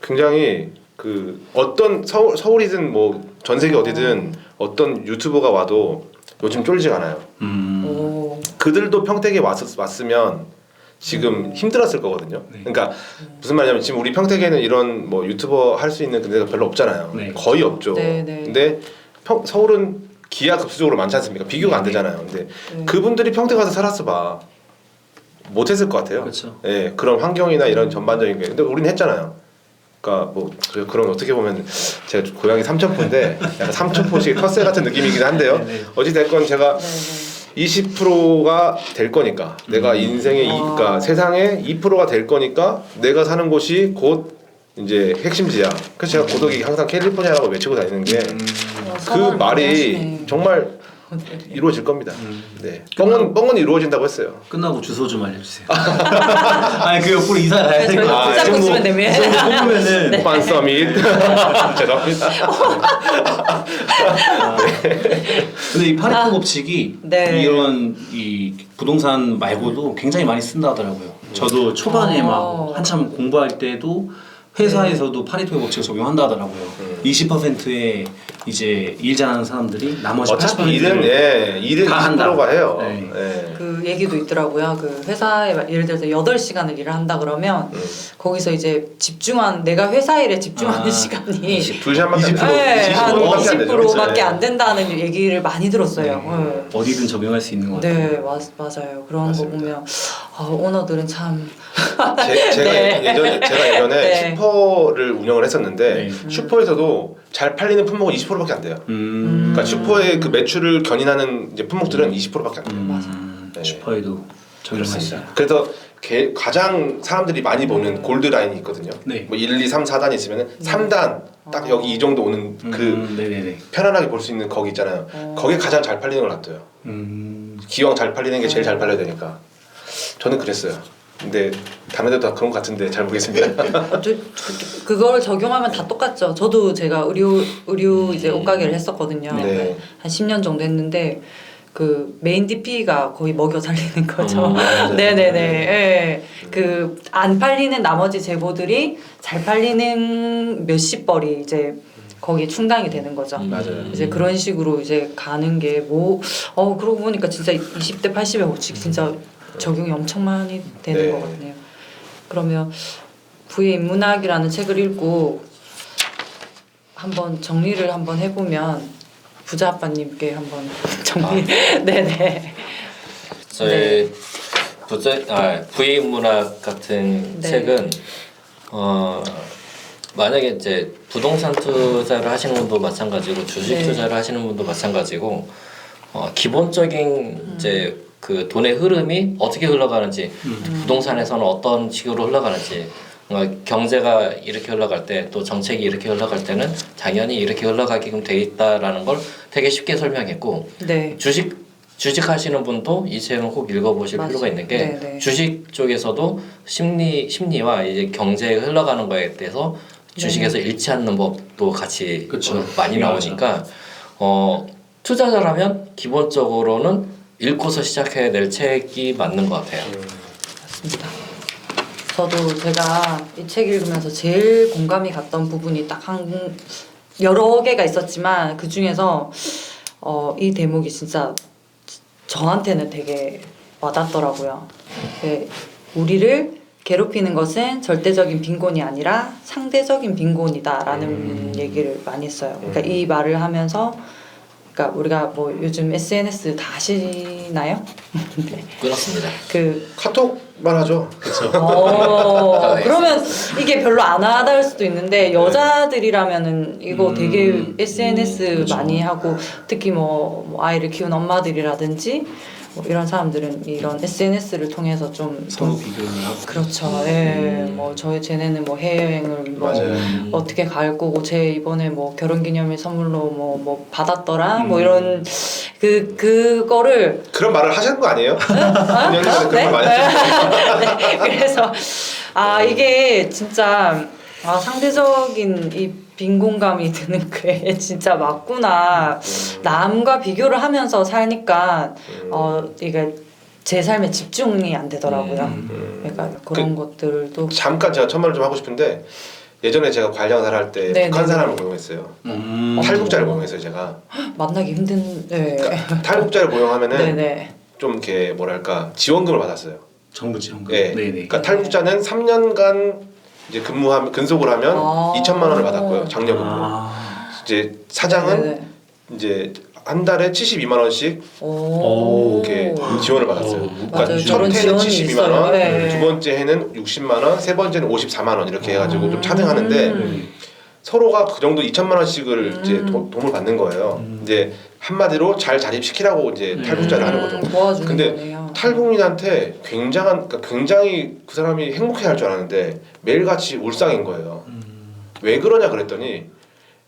굉장히 그 어떤 서울이든 뭐 전 세계 어디든 어떤 유튜버가 와도 요즘 쫄지가 않아요. 오. 그들도 평택에 왔으면 지금 힘들었을 거거든요. 네. 그러니까 무슨 말이냐면 지금 우리 평택에는 이런 뭐 유튜버 할 수 있는 데가 별로 없잖아요. 네. 거의 없죠. 네, 네. 근데 서울은 기하급수적으로 많지 않습니까? 비교가 안 되잖아요. 근데 그분들이 평택 가서 살았어 봐. 못했을 것 같아요. 그렇죠. 예, 그런 환경이나 이런 전반적인 게. 근데 우리는 했잖아요. 그러니까 뭐 그런 어떻게 보면 제가 고향이 삼천포인데 약간 삼천포식 텃세 같은 느낌이긴 한데요. 네. 어찌 됐건 제가 20%가 될 거니까 내가 인생의 그러니까 세상에 2%가 될 거니까 내가 사는 곳이 곧 이제 핵심지야. 그래서 제가 고독이 항상 캘리포니아라고 외치고 다니는 게 그 말이 정말 이루어질 겁니다. 네, 뻥은 이루어진다고 했어요. 끝나고 주소 좀 알려주세요. 아니 그 옆으로 이사 가야 될 거. 저희가 붙잡고 있으면 됩니다. 뽑으면은 판 서밋 죄송합니다. 근데 이 파리토 법칙이 네. 이런 이 부동산 말고도 굉장히 많이 쓴다 하더라고요. 저도 초반에 막 한참 공부할 때도 회사에서도 파리토 법칙을 적용한다 하더라고요. 20%의 이제 일 잘하는 사람들이 나머지 어차피 80%를 일은 다 한다. 20%가 해요. 네. 네. 그 얘기도 있더라고요. 그 회사에 예를 들어서 8시간을 일을 한다 그러면 거기서 이제 내가 회사 일에 집중하는 시간이 2시간밖에 20%. 네, 한 20%밖에 안 되죠. 20%밖에 안 된다는 얘기를 많이 들었어요. 네. 어디든 적용할 수 있는 것 같아요. 네, 맞아요. 그런 맞습니다. 거 보면 오너들은 참 제가 네. 예전에 네. 슈퍼를 운영을 했었는데 네. 슈퍼에서도 잘 팔리는 품목은 20%밖에 안 돼요. 그러니까 슈퍼의 그 매출을 견인하는 이제 품목들은 20%밖에 안 돼요. 네. 슈퍼에도 적용할 수 있어요. 그래서 가장 사람들이 많이 보는 골드 라인이 있거든요. 네. 뭐 1, 2, 3, 4단 있으면 3단 딱 여기 이 정도 오는 그 네네네. 편안하게 볼 수 있는 거기 있잖아요. 거기에 가장 잘 팔리는 걸 놔둬요. 기왕 잘 팔리는 게 제일 잘 팔려야 되니까. 저는 그랬어요. 근데 다른 데도 다 그런 것 같은데 잘 모르겠습니다. 그걸 적용하면 다 똑같죠. 저도 제가 의류 이제 옷가게를 했었거든요. 네. 한 10년 정도 했는데 그 메인 DP가 거의 먹여 살리는 거죠. 네네네. 예. 그 안 팔리는 나머지 재고들이 잘 팔리는 몇십 벌이 이제 거기에 충당이 되는 거죠. 맞아요. 이제 그런 식으로 이제 가는 게 그러고 보니까 진짜 20대 80의 법칙 진짜 적용이 엄청 많이 되는 네. 것 같네요. 그러면 부의 인문학이라는 책을 읽고 한번 정리를 한번 해보면 부자 아빠님께 한번 정리. 네네. 저희 부의 문학 같은 네. 책은 만약에 이제 부동산 투자를 하시는 분도 마찬가지고 주식 네. 투자를 하시는 분도 마찬가지고 기본적인 이제 그 돈의 흐름이 어떻게 흘러가는지 부동산에서는 어떤 식으로 흘러가는지 경제가 이렇게 흘러갈 때 또 정책이 이렇게 흘러갈 때는 당연히 이렇게 흘러가게끔 돼 있다라는 걸 되게 쉽게 설명했고 네. 주식하시는 분도 이 책은 꼭 읽어보실 맞아요. 필요가 있는 게 네네. 주식 쪽에서도 심리와 이제 경제에 흘러가는 거에 대해서 주식에서 잃지 않는 법도 같이 그쵸. 많이 나오니까 투자자라면 기본적으로는 읽고서 시작해야 될 책이 맞는 것 같아요. 맞습니다. 저도 제가 이 책 읽으면서 제일 공감이 갔던 부분이 딱 여러 개가 있었지만 그 중에서 이 대목이 진짜 저한테는 되게 와닿더라고요. 우리를 괴롭히는 것은 절대적인 빈곤이 아니라 상대적인 빈곤이다라는 얘기를 많이 했어요. 그러니까 이 말을 하면서 그러니까 우리가 뭐 요즘 SNS 다 하시나요? 네. 끊었습니다. 카톡만 하죠. 그러면 이게 별로 안 와닿을 수도 있는데 여자들이라면은 이거 되게 SNS 많이 하고 특히 뭐 아이를 키운 엄마들이라든지 뭐 이런 사람들은 이런 SNS를 통해서 좀 서로 비교를 하고. 그렇죠. 예. 뭐 쟤네는 뭐 해외여행을 뭐 맞아요. 어떻게 갈 거고 쟤 이번에 뭐 결혼기념일 선물로 뭐 받았더라. 뭐 이런 그거를 그런 말을 하시는 거 아니에요? 그런 네? 말 많이 하시죠. 네. 그래서 이게 진짜 상대적인 이 빈곤감이 드는 게 진짜 맞구나. 남과 비교를 하면서 사니까 이게 제 삶에 집중이 안 되더라고요. 그러니까 그런 것들도 잠깐 제가 첨언을 좀 하고 싶은데 예전에 제가 관리장사를 할 때 네, 북한 네. 사람을 고용했어요. 탈북자를 고용했어요, 제가. 만나기 힘든. 네. 그러니까 탈북자를 고용하면은 네네. 좀 이렇게 뭐랄까 지원금을 받았어요. 정부 지원금. 네. 네네. 그러니까 탈북자는 3년간 이제 근속을 하면 2천만 원을 받았고요. 장려금으로. 이제 사장은 네네. 이제 한 달에 72만 원씩 오. 이렇게 지원을 받았어요. 그러니까 맞아요. 첫 그런 해는 지원이 72만 원, 있어요. 네. 두 번째 해는 60만 원, 세 번째는 54만 원 이렇게 해가지고 좀 차등하는데 네. 서로가 그 정도 2천만 원씩을 이제 도움을 받는 거예요. 이제 한마디로 잘 자립시키라고 이제 탈북자를 하는 거죠. 도와주는 근데 거네요. 탈북민한테 굉장히 그 사람이 행복해할 줄 알았는데 매일같이 울상인 거예요. 왜 그러냐 그랬더니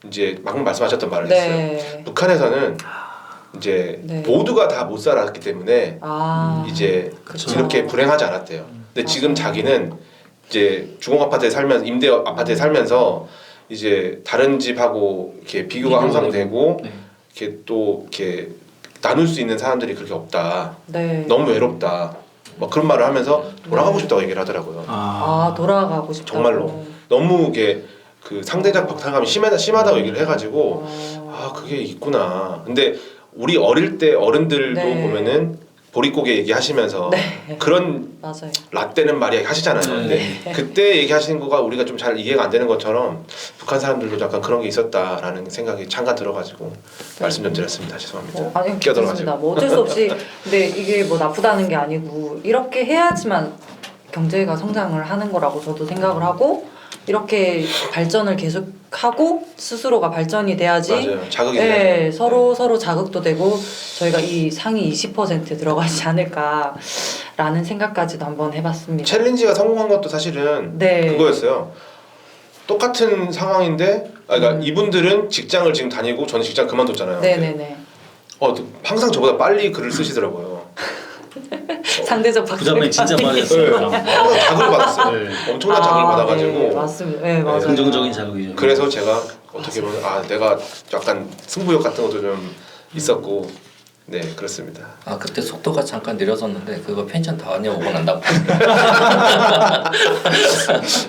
이제 방금 말씀하셨던 말을 했어요. 네. 북한에서는 이제 네. 모두가 다 못 살았기 때문에 이제 그쵸. 이렇게 불행하지 않았대요. 근데 지금 자기는 이제 주공 아파트에 살면서 임대 아파트에 살면서 이제 다른 집하고 이렇게 비교가 항상 되고 네. 이렇게 또 이렇게 나눌 수 있는 사람들이 그렇게 없다. 네. 너무 외롭다. 막 그런 말을 하면서 돌아가고 싶다고 얘기를 하더라고요. 돌아가고 싶다고. 정말로 너무 이게 그 상대적 박탈감이 심하다고 얘기를 해가지고 그게 있구나. 근데 우리 어릴 때 어른들도 네. 보면은 보릿고개 얘기하시면서 네. 그런 맞아요. 라떼는 말이야 하시잖아요. 근데 그때 얘기하시는 거가 우리가 좀 잘 이해가 안 되는 것처럼 북한 사람들도 약간 그런 게 있었다라는 생각이 잠깐 들어가지고 말씀 좀 드렸습니다. 죄송합니다. 아니 끼어들어가지고. 괜찮습니다. 뭐 어쩔 수 없이 근데 이게 뭐 나쁘다는 게 아니고 이렇게 해야지만 경제가 성장을 하는 거라고 저도 생각을 하고 이렇게 발전을 계속하고 스스로가 발전이 돼야지. 맞아요. 자극이 네, 돼요. 서로 자극도 되고 저희가 이 상위 20% 들어가지 않을까라는 생각까지도 한번 해봤습니다. 챌린지가 성공한 것도 사실은 네. 그거였어요. 똑같은 상황인데, 그러니까 이분들은 직장을 지금 다니고 저는 직장 그만뒀잖아요. 네네네. 항상 저보다 빨리 글을 쓰시더라고요. 상대적 부자만이 진짜 네, 많았어요. 항상 자극을 받았어요. 네. 엄청난 자극을 받아가지고. 네, 맞습니다. 네, 맞아요. 긍정적인 자극이죠. 그래서 제가 어떻게 보면 내가 약간 승부욕 같은 것도 좀 있었고, 네 그렇습니다. 그때 속도가 잠깐 느려졌는데 그거 펜션 다 다녀오고 난다고.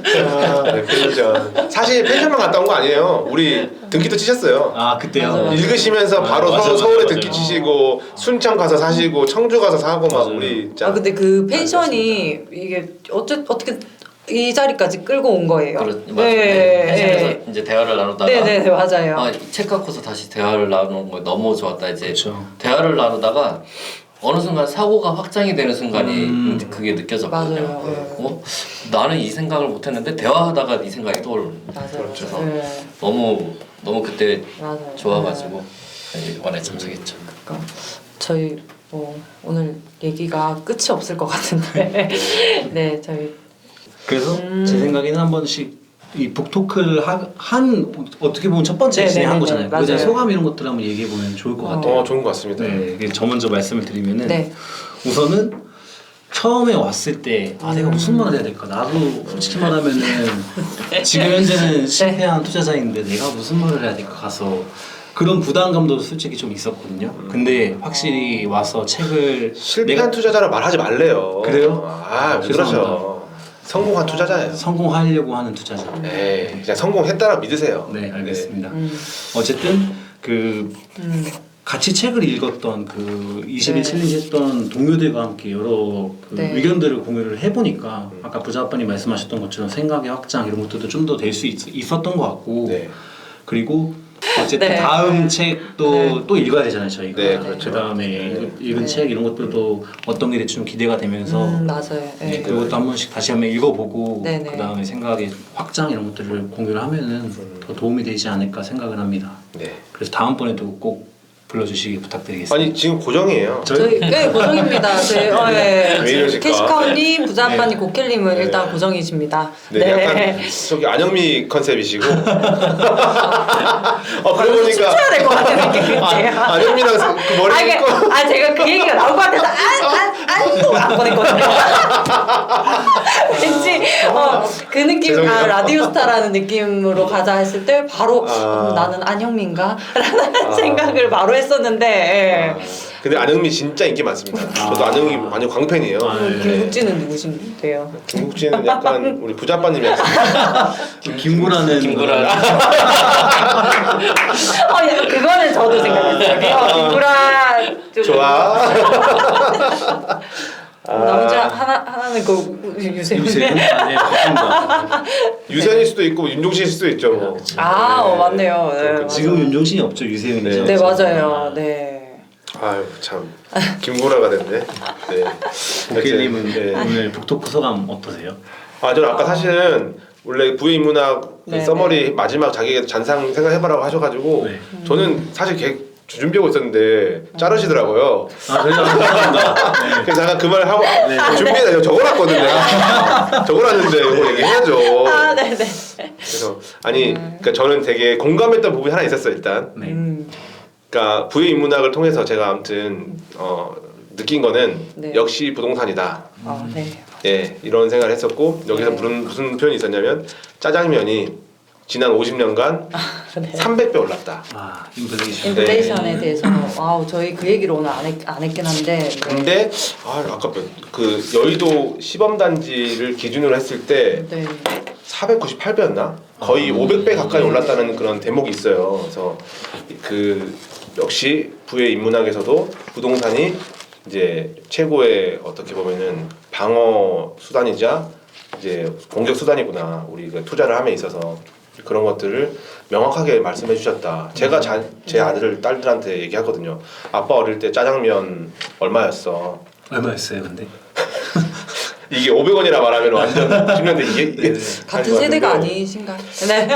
네, 펜션. 사실 펜션만 갔다 온 거 아니에요. 우리 등기도 치셨어요. 그때요. 맞아요. 읽으시면서 바로 맞아, 서울에 맞아, 등기 맞아. 치시고 순천 가서 사시고 청주 가서 사고 막 맞아요. 우리 근데 그 펜션이 이게 어떻게 이 자리까지 끌고 온 거예요. 맞아요. 네. 펜션에서 이제 대화를 나누다가 네네 맞아요. 책 갖고서 다시 대화를 나누는 거 너무 좋았다. 이제 그렇죠. 대화를 나누다가 어느 순간 사고가 확장이 되는 순간이 그게 느껴졌거든요. 맞아요. 나는 이 생각을 못했는데 대화하다가 이 생각이 떠오르는. 맞아요. 그렇죠. 네. 너무 그때 맞아요. 좋아가지고 이번에 참석했죠. 그러니까 저희 오늘 얘기가 끝이 없을 것 같은데 네 저희 그래서 제 생각에는 한 번씩 이 북토크를 한 어떻게 보면 첫 번째 네네네네. 진행한 거잖아요. 그에 대한 맞아요. 소감 이런 것들 한번 얘기해 보면 좋을 것 같아요. 좋은 것 같습니다. 네, 저 먼저 말씀을 드리면은 네. 우선은 처음에 왔을 때 내가 무슨 말을 해야 될까? 나도 솔직히 말하면은 지금 현재는 실패한 투자자인데 내가 무슨 말을 해야 될까 가서 그런 부담감도 솔직히 좀 있었거든요. 근데 확실히 와서 책을 실패한 투자자라 말하지 말래요. 그래요? 왜 그러죠? 성공한 투자자예요. 성공하려고 하는 투자자. 그냥 성공했다라 믿으세요. 네, 알겠습니다. 어쨌든 그 같이 책을 읽었던 그 20일 네. 챌린지 했던 동료들과 함께 여러 그 네. 의견들을 공유를 해보니까 아까 부자 아빠님 말씀하셨던 것처럼 생각의 확장 이런 것들도 좀 더 될 수 있었던 것 같고 네. 그리고 어쨌든 네. 다음 책도 네. 또 읽어야 되잖아요 저희가. 네, 그렇죠. 그다음에 읽은 네. 책 이런 것들도 어떤 게 될지 좀 기대가 되면서 맞아요. 네. 그것도 한 번씩 다시 한번 읽어보고 네네. 그다음에 생각의 확장 이런 것들을 공유를 하면은 더 도움이 되지 않을까 생각을 합니다. 네. 그래서 다음번에도 꼭 불러주시기 부탁드리겠습니다. 아니 지금 고정이에요. 저희 고정입니다. 저희 왜 이러실까? 캐시카우님, 부자아빠님, 네. 고켈님은 네. 일단 고정이십니다. 네, 약간 저기 안영미 컨셉이시고. 그러고 보니까 춤춰야 될 것 같은 느낌인데요. 안영미랑 그 머리 있고. 제가 그 얘기가 나올 것 같아서 안 보냈거든요. 왠지 그 느낌 죄송해요. 라디오 스타라는 느낌으로 가자 했을 때 바로 나는 안영민가? 라는 생각을 바로 했었는데 근데 안영미 진짜 인기 많습니다. 저도 안영미 완전 광팬이에요. 네. 김국진은 누구신데요? 김국진은 약간 우리 부자빠님이 약간 김구라는 그거는 저도 생각했어요. 김구라 좀 좋아. 남자 하나 하는 그 유세윤. 유세윤? 네, 맞습니다. 유세윤일 수도 있고 윤종신일 수도 있죠. 뭐. 맞네요. 네, 맞아요. 지금 윤종신이 없죠, 유세윤이죠. 네 맞아요. 네. 아유 참 김구라가 됐네. 네. 오케이님은 네. 오늘 북토크 소감 어떠세요? 저는 아까 사실은 원래 부의 인문학 그 네, 서머리 마지막 자기 잔상 생각해봐라고 하셔가지고 네. 저는 사실 계획 준비하고 있었는데 자르시더라고요. 저희가 감사합니다. 그래서 잠깐 그 말 하고 준비해서 적어놨거든요. 적어놨는데 이거 얘기해야죠. 네네. 그래서 그러니까 저는 되게 공감했던 부분이 하나 있었어요 일단. 네. 그러니까 부의 인문학을 통해서 제가 아무튼 느낀 거는 네. 역시 부동산이다. 네. 예, 이런 생각을 했었고 여기서 네. 무슨 표현이 있었냐면 짜장면이 지난 50년간 네. 300배 올랐다. 인플레이션. 인플레이션에 대해서 저희 그 얘기를 오늘 안 했긴 한데. 네. 근데 아까 그 여의도 시범단지를 기준으로 했을 때 네. 498배였나? 거의 500배 가까이 올랐다는 그런 대목이 있어요. 그래서 그 역시 부의 인문학에서도 부동산이 이제 최고의 어떻게 보면은 방어 수단이자 이제 공격 수단이구나. 우리가 투자를 함에 있어서 그런 것들을 명확하게 말씀해 주셨다. 제가 제 아들 딸들한테 얘기하거든요. 아빠 어릴 때 짜장면 얼마였어? 얼마였어요, 근데? 이게 500원이라 말하면 완전 10년대 이게 같은 세대가 아니신가? 네.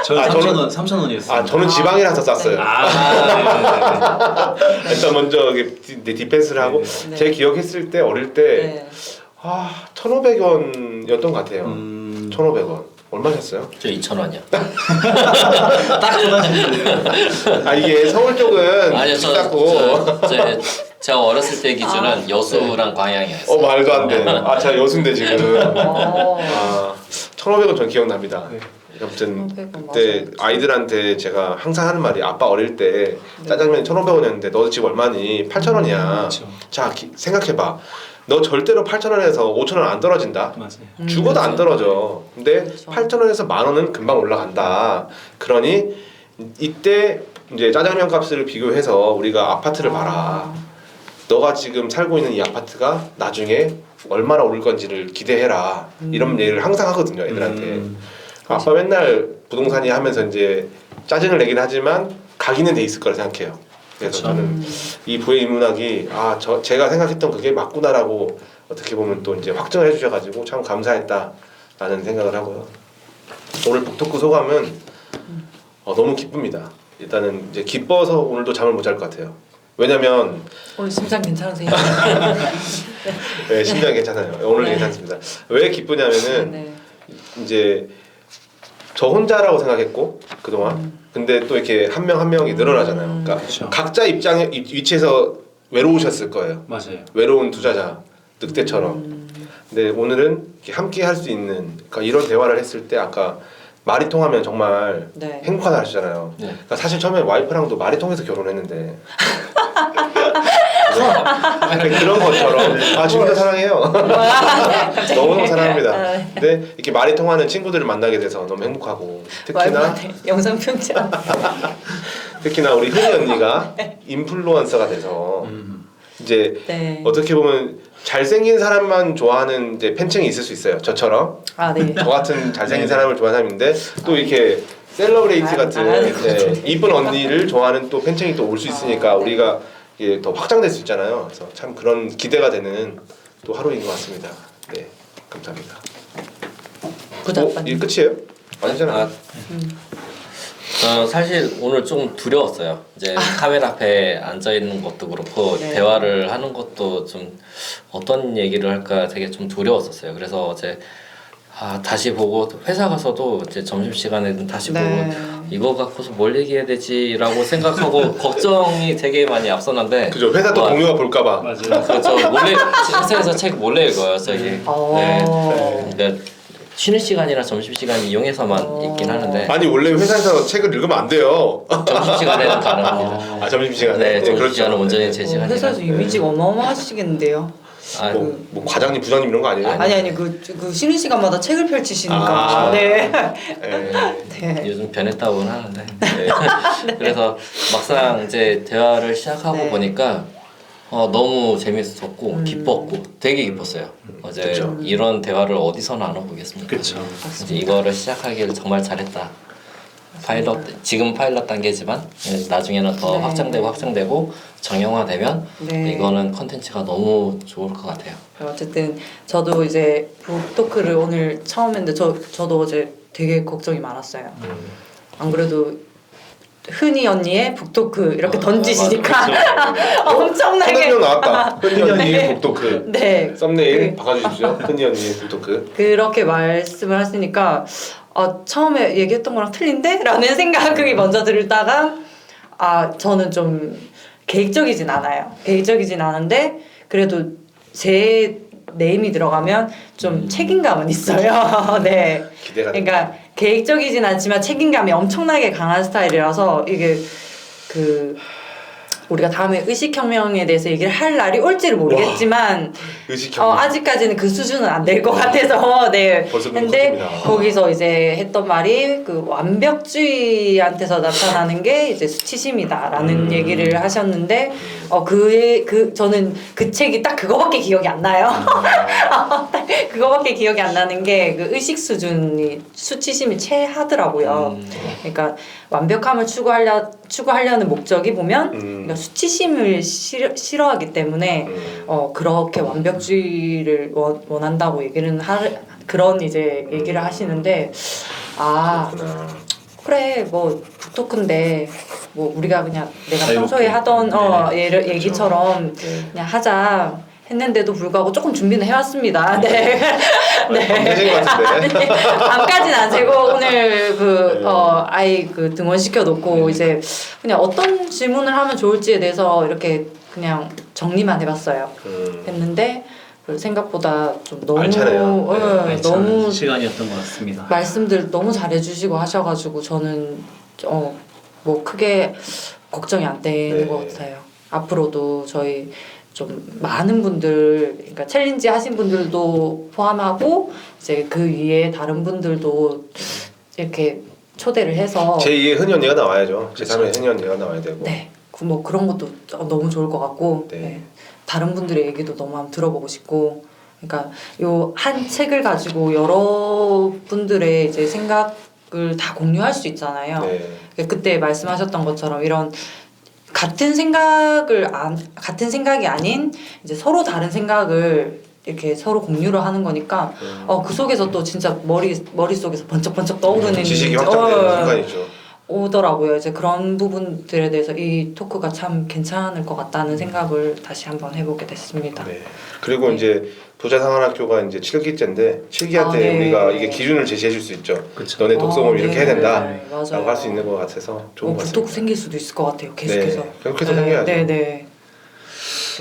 저는 저는 3,000원이었어요. 저는 지방이라서 쌌어요. 일단 먼저 디펜스를 하고 네. 제 기억했을 때 어릴 때 네. 1,500원이었던 것 같아요. 1,500원. 얼마셨어요? 저 2,000원이요. 딱 그거는 이게 서울 쪽은 아니요, 비쌌고 제가 어렸을 때 기준은 여수랑 광양이었어요. 말도 안 돼. 제가 여수인데 지금 1,500원 전 기억납니다. 아무튼 1,500원, 그때 맞아요. 아이들한테 제가 항상 하는 말이 아빠 어릴 때 짜장면이 1,500원이었는데 너 지금 얼마니? 8,000원이야. 그렇죠. 자 생각해봐. 너 절대로 8,000원에서 5,000원 안 떨어진다. 맞아요. 죽어도 안 떨어져. 근데 그렇죠. 8,000원에서 10,000원은 금방 올라간다. 그러니 이때 이제 짜장면 값을 비교해서 우리가 아파트를 봐라. 너가 지금 살고 있는 이 아파트가 나중에 얼마나 오를 건지를 기대해라. 이런 얘기를 항상 하거든요, 애들한테. 아빠 맨날 부동산이 하면서 이제 짜증을 내긴 하지만 각인은 돼 있을 거라 생각해요. 그래서 그렇죠. 저는 이 부의 인문학이 제가 생각했던 그게 맞구나라고 어떻게 보면 또 이제 확증을 해주셔가지고 참 감사했다라는 생각을 하고요. 오늘 북토크 소감은 너무 기쁩니다. 일단은 이제 기뻐서 오늘도 잠을 못 잘 것 같아요. 왜냐면 오늘 심장 괜찮으세요? 네, 심장이 괜찮아요. 오늘 네. 괜찮습니다. 왜 기쁘냐면은 네. 이제 저 혼자라고 생각했고 그동안 근데 또 이렇게 한 명 한 명이 늘어나잖아요. 그러니까 그렇죠. 각자 입장에 위치에서 외로우셨을 거예요. 맞아요. 외로운 투자자 늑대처럼. 근데 오늘은 이렇게 함께 할 수 있는 그러니까 이런 대화를 했을 때 아까 말이 통하면 정말 네. 행복하다 하시잖아요. 네. 그러니까 사실 처음에 와이프랑도 말이 통해서 결혼했는데 그런 것처럼 지금도 사랑해요. 너무너무 사랑합니다. 근데 이렇게 말이 통하는 친구들을 만나게 돼서 너무 행복하고 특히나 와이프한테 영상 편지한. 특히나 우리 흔히 언니가 인플루언서가 돼서 이제 네. 어떻게 보면 잘생긴 사람만 좋아하는 이제 팬층이 있을 수 있어요. 저처럼 네. 저 같은 잘생긴 사람을 좋아하는 사람인데 또 이렇게 셀러브레이트 같은 이쁜 언니를 좋아하는 또 팬층이 또 올 수 있으니까 우리가 이게 더 확장될 수 있잖아요. 그래서 참 그런 기대가 되는 또 하루인 것 같습니다. 네, 감사합니다. 이게 끝이에요? 아니잖아요. 사실 오늘 좀 두려웠어요. 이제 카메라 앞에 앉아 있는 것도 그렇고 네. 대화를 하는 것도 좀 어떤 얘기를 할까 되게 좀 두려웠었어요. 그래서 어제 다시 보고 회사 가서도 이제 점심 시간에는 다시 네. 보고 이거 갖고서 뭘 얘기해야 되지라고 생각하고 걱정이 되게 많이 앞섰는데 그죠? 회사 또 동료가 볼까봐. 맞아요. 그렇죠. 몰래 회사에서 책 몰래 읽어요. 저기. 네. 그러니까 쉬는 시간이나 점심 시간 이용해서만 읽긴 하는데 아니 원래 회사에서 책을 읽으면 안 돼요. 점심 시간에는 가능합니다. 점심 시간에. 네, 점심 그렇죠. 시간은 온전히 제 시간이라. 회사에서 이미지가 어마어마하시겠는데요. 뭐 과장님, 부장님 이런 거 아니에요? 아니 그 쉬는 시간마다 책을 펼치시니까. 네. 네. 요즘 변했다고는 하는데. 네. 그래서 막상 이제 대화를 시작하고 네. 보니까 너무 재밌었고 기뻤고 되게 기뻤어요. 어제 그쵸. 이런 대화를 어디서 나눠보겠습니까? 그렇죠. 이제 이거를 시작하길 정말 잘했다. 지금 파일럿 단계지만 나중에는 더 네. 확장되고 정형화되면 네. 이거는 컨텐츠가 너무 좋을 것 같아요. 어쨌든 저도 이제 북토크를 오늘 처음 했는데 저도 어제 되게 걱정이 많았어요. 안 그래도 흔히 언니의 북토크 이렇게 던지시니까 엄청나게 컴퓨터 나왔다. 흔히 언니의 북토크. 네 썸네일 바꿔주십시오. 흔히 언니의 북토크. 그렇게 말씀을 하시니까 처음에 얘기했던 거랑 틀린데? 라는 생각이 먼저 들다가 저는 좀 계획적이진 않아요. 계획적이진 않은데 그래도 제 네임이 들어가면 좀 책임감은 있어요. 네. 기대가 됩니다. 그러니까 계획적이진 않지만 책임감이 엄청나게 강한 스타일이라서 이게 우리가 다음에 의식혁명에 대해서 얘기를 할 날이 올지를 모르겠지만 의식혁명. 아직까지는 그 수준은 안 될 것 같아서 네. 벌써 근데 눈이 거기서 이제 했던 말이 그 완벽주의한테서 나타나는 게 이제 수치심이다라는 얘기를 하셨는데 저는 그 책이 딱 그거밖에 기억이 안 나요. 그거밖에 기억이 안 나는 게 그 의식 수준이 수치심이 최하더라고요. 그러니까 완벽함을 추구하려는 목적이 보면 그러니까 수치심을 싫어하기 때문에 그렇게 완벽주의를 원한다고 그런 이제 얘기를 하시는데 그렇구나. 그래 뭐 북토크인데 뭐 우리가 그냥 내가 자유롭게. 평소에 하던 얘기처럼 네. 그냥 하자 했는데도 불구하고 조금 준비는 해왔습니다. 네. 밤새신 것 같은데. 밤까지는 안 새고 오늘 아이 등원시켜 놓고 이제 그냥 어떤 질문을 하면 좋을지에 대해서 이렇게 그냥 정리만 해봤어요. 했는데 생각보다 좀 너무 알차네요. 네, 너무 시간이었던 것 같습니다. 말씀들 너무 잘해주시고 하셔가지고 저는 뭐 크게 걱정이 안 되는 네. 것 같아요. 앞으로도 저희 좀 많은 분들, 그러니까 챌린지 하신 분들도 포함하고 이제 그 위에 다른 분들도 이렇게 초대를 해서 제2의 흔히 언니가 나와야죠. 제3의 흔히 언니가 나와야 되고. 네, 뭐 그런 것도 너무 좋을 것 같고 네. 네. 다른 분들의 얘기도 너무 한번 들어보고 싶고 그러니까 요 한 책을 가지고 여러 분들의 이제 생각을 다 공유할 수 있잖아요. 네. 그때 말씀하셨던 것처럼 이런 같은 생각이 아닌 이제 서로 다른 생각을 이렇게 서로 공유를 하는 거니까 그 속에서 또 진짜 머릿속에서 번쩍번쩍 떠오르는 지식이 확장되는 순간이죠. 오더라고요. 이제 그런 부분들에 대해서 이 토크가 참 괜찮을 것 같다는 생각을 다시 한번 해보게 됐습니다. 네. 그리고 이제 도자상한학교가 이제 7기째인데 7기한테 네. 우리가 이게 기준을 제시해 줄 수 있죠. 그쵸. 너네 독서공부 이렇게 해야 된다. 네, 맞아요. 라고 할 수 있는 것 같아서 좋은 것 북토크 같습니다. 생길 수도 있을 것 같아요. 계속해서. 네, 계속해서 생겨야죠. 네.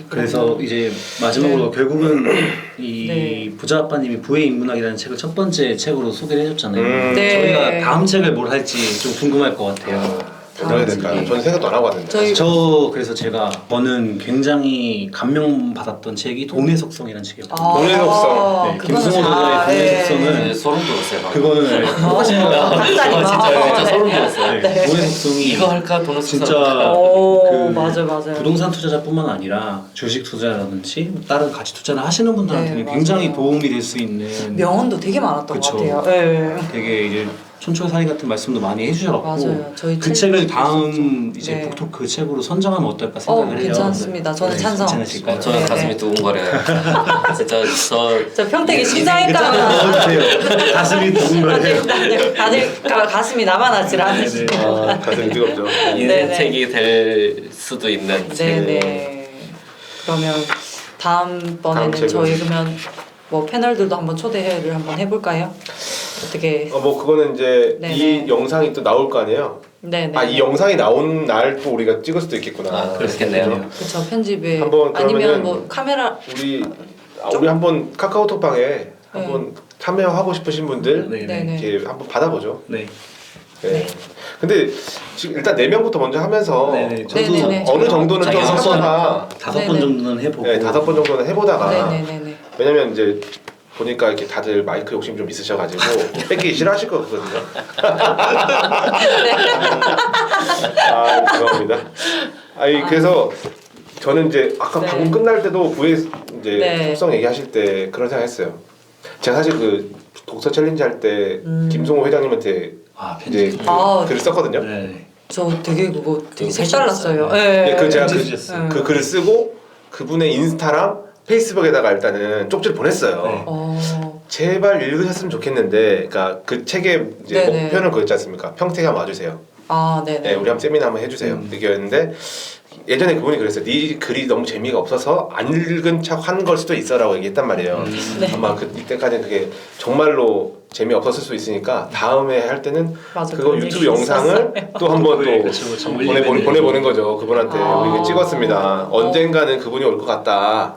그래서 이제 마지막으로 결국은 이 네. 부자 아빠님이 부의 인문학이라는 책을 첫 번째 책으로 소개를 해줬잖아요. 네. 저희가 다음 책을 뭘 할지 좀 궁금할 것 같아요. 뭐 해야 될까요? 저는 생각도 안 하고 왔는데. 그래서 저는 굉장히 감명 받았던 책이 돈의 속성이라는 책이었거든요. 돈의 속성. 네, 김승호 저자의 돈의 속성은 소름 돋았어요. 그거는 진짜 소름 돋았어요. 네, 돈의 속성이 이거 할까 돈을 진짜 맞아요. 부동산 투자자뿐만 아니라 주식 투자라든지 다른 가치 투자를 하시는 분들한테는 네, 굉장히 맞아요. 도움이 될 수 있는 명언도 되게 많았던 그쵸. 것 같아요. 네. 되게 이제 촌철살인 같은 말씀도 많이 해주셔갖고 맞아요. 저희 그 책 책을 다음 이제 네. 북토크 책으로 선정하면 어떨까 생각을 해요. 괜찮습니다. 저는 찬성. 괜찮으실까요? 저는 네, 가슴이 네. 두근거려요. 진짜 저 평택이 네. 심장외과가 어때요? 가슴이 두근거려요. 다들 가슴이 남아나질 않으시고. 가슴이 뜨겁죠. 인생책이 될 수도 있는 책. 네네. 그러면 다음번에는 다음 책은? 저희 그러면 뭐 패널들도 한번 초대를 한번 해볼까요? 어떻게? 뭐 그거는 이제 네네. 이 영상이 또 나올 거 아니에요. 네네. 이 영상이 나온 날 또 우리가 찍을 수도 있겠구나. 그렇겠네요. 그쵸 편집에 한번 아니면 그러면은 뭐 카메라 우리 한번 카카오톡방에 한번 참여하고 싶으신 분들 네네. 이렇게 한번 받아보죠. 네. 네. 근데 지금 일단 4명부터 먼저 하면서 네네. 저도 네네네. 어느 정도는 좀 자기 하다가 5번 네네. 정도는 해보고. 네, 5번 정도는 해보다가 네네네네. 왜냐면 이제 보니까 이렇게 다들 마이크 욕심 좀 있으셔가지고 뺏기 싫어하실 것 같거든요. 죄송합니다. 그래서 저는 이제 아까 네. 방금 끝날 때도 부의 이제 네. 속성 얘기하실 때 그런 생각했어요. 제가 사실 그 독서 챌린지 할 때 김성호 회장님한테 아 이제 편집. 그 아. 글을 썼거든요. 네. 저 되게 그거 되게 그거 색달랐어요. 편집했어요. 네, 그 제가 편집 주셨어요. 그 글을 쓰고 그분의 인스타랑 페이스북에다가 일단은 쪽지를 보냈어요. 네. 어. 제발 읽으셨으면 좋겠는데, 그러니까 그 책의 이제 네네. 목표는 그거였지 않습니까? 평택에 한번 와주세요. 아, 네네. 네, 우리 한번 세미나 한번 해주세요. 이게였는데 예전에 그분이 그랬어요. 네 글이 너무 재미가 없어서 안 읽은 척 한 걸 수도 있어라고 얘기했단 말이에요. 네. 아마 이때까지는 그게 정말로 재미 없었을 수 있으니까 다음에 할 때는 맞아, 그거 그런 유튜브 얘기 영상을 또 한번 네, 또 그렇죠, 그렇죠. 보내보는 거죠. 그분한테 아. 우리 이거 찍었습니다. 언젠가는 그분이 올 것 같다.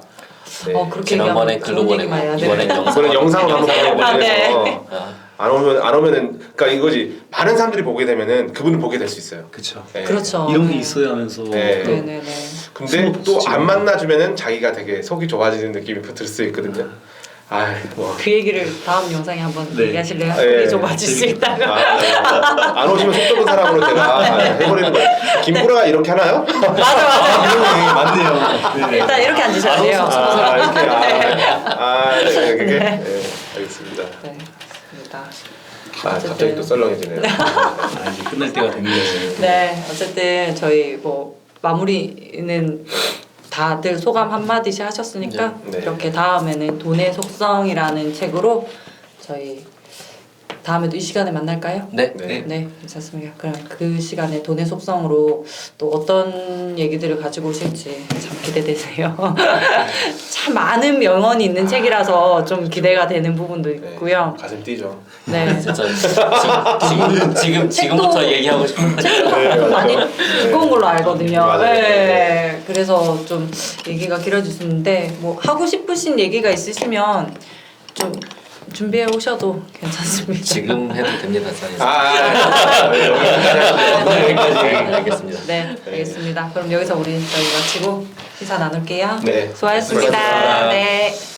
네. 그렇게 지난번에 얘기하면 글로 좋은 보내고 얘기만 해야 돼. 이번엔 영상. 이번엔 영상으로 한번 아, 네. 보내서 아, 안 오면은 그러니까 이거지. 많은 사람들이 보게 되면은 그분을 보게 될 수 있어요. 그렇죠. 네. 그렇죠. 이런 게 있어야 하면서 네. 또 네네네. 근데 또 안 만나주면은 자기가 되게 속이 좁아지는 느낌이 들 수 있거든요. 아, 뭐. 그 얘기를 다음 영상에 한번 네. 얘기하실래요? 네. 속이 좁아질 수 있다가. 안 오시면 속 좁은 사람으로 제가 해버리는 거예요. 김구라가 이렇게 하나요? 맞아. 맞네요. 네. 일단 이렇게 앉으셔야 돼요. 이렇게 네, 알겠습니다. 네. 맞습니다. 갑자기 또 썰렁해지네요. 이제 끝날 때가 됐네요. 네, 어쨌든 저희 뭐 마무리는 다들 소감 한 마디씩 하셨으니까 네. 이렇게 다음에는 돈의 속성이라는 책으로 저희 다음에도 이 시간에 만날까요? 네. 네. 네, 괜찮습니다. 그럼 그 시간에 돈의 속성으로 또 어떤 얘기들을 가지고 오실지 참 기대되세요. 참 많은 명언이 있는 책이라서 좀 기대가 되는 부분도 있고요. 가슴 뛰죠. 네. 진짜 지금부터 얘기하고 싶은데. 네, 많이 두꺼운 걸로 알거든요. 맞아요. 네. 그래서 좀 얘기가 길어질 수 있는데 뭐 하고 싶으신 얘기가 있으시면 좀 준비해 오셔도 괜찮습니다. 지금 해도 됩니다. 저는. 여기까지. 알겠습니다. 네, 알겠습니다. 그럼 여기서 저희 마치고 인사 나눌게요. 네. 수고하셨습니다. 수고하셨습니다. 네.